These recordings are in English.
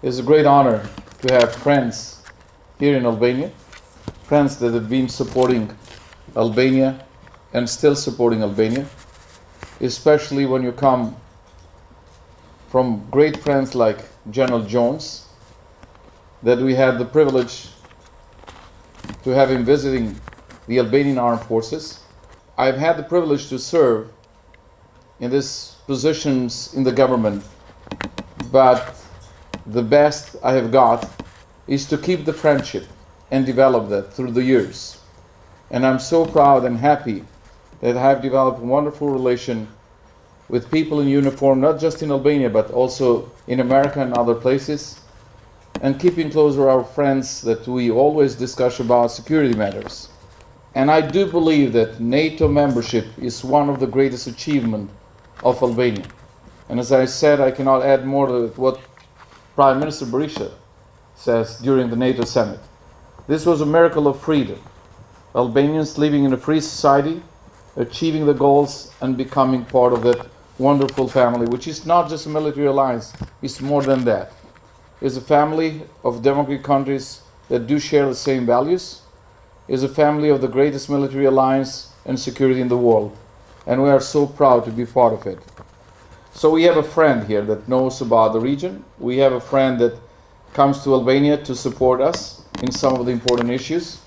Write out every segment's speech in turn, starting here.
It's a great honor to have friends here in Albania, friends that have been supporting Albania and still supporting Albania, especially when you come from great friends like General Jones, that we had the privilege to have him visiting the Albanian Armed Forces. I've had the privilege to serve in these positions in the government, but the best I have got is to keep the friendship and develop that through the years. And I'm so proud and happy that I have developed a wonderful relation with people in uniform, not just in Albania, but also in America and other places, and keeping closer our friends that we always discuss about security matters. And I do believe that NATO membership is one of the greatest achievements of Albania. And as I said, I cannot add more to what Prime Minister Berisha says during the NATO summit. This was a miracle of freedom. Albanians living in a free society, achieving the goals and becoming part of that wonderful family, which is not just a military alliance, it's more than that. It's a family of democratic countries that do share the same values. It's a family of the greatest military alliance and security in the world. And we are so proud to be part of it. So we have a friend here that knows about the region. We have a friend that comes to Albania to support us in some of the important issues.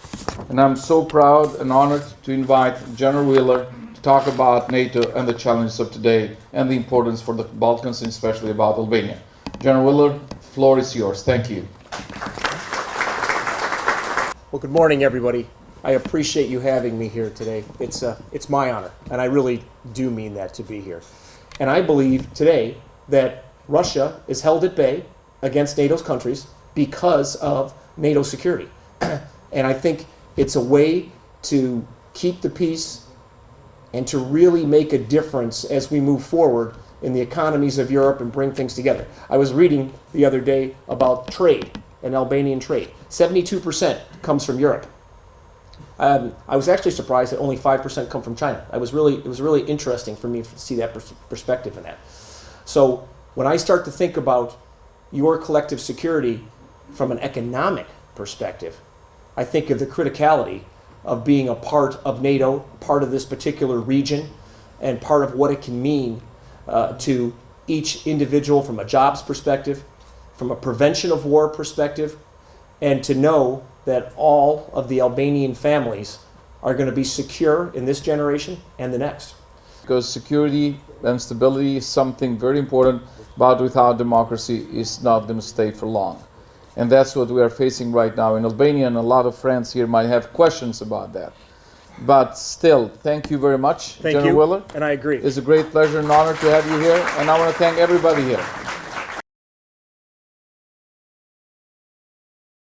And I'm so proud and honored to invite General Wheeler to talk about NATO and the challenges of today and the importance for the Balkans and especially about Albania. General Wheeler, the floor is yours. Thank you. Well, good morning, everybody. I appreciate you having me here today. It's my honor, and I really do mean that, to be here. And I believe today that Russia is held at bay against NATO's countries because of NATO security. And I think it's a way to keep the peace and to really make a difference as we move forward in the economies of Europe and bring things together. I was reading the other day about trade and Albanian trade. 72% comes from Europe. I was actually surprised that only 5% come from China. It was really interesting for me to see that perspective in that. So when I start to think about your collective security from an economic perspective, I think of the criticality of being a part of NATO, part of this particular region, and part of what it can mean to each individual from a jobs perspective, from a prevention of war perspective, and to know that all of the Albanian families are going to be secure in this generation and the next. Because security and stability is something very important, but without democracy is not going to stay for long. And that's what we are facing right now in Albania, and a lot of friends here might have questions about that. But still, thank you very much, General Wheeler. And I agree. It's a great pleasure and honor to have you here, and I want to thank everybody here.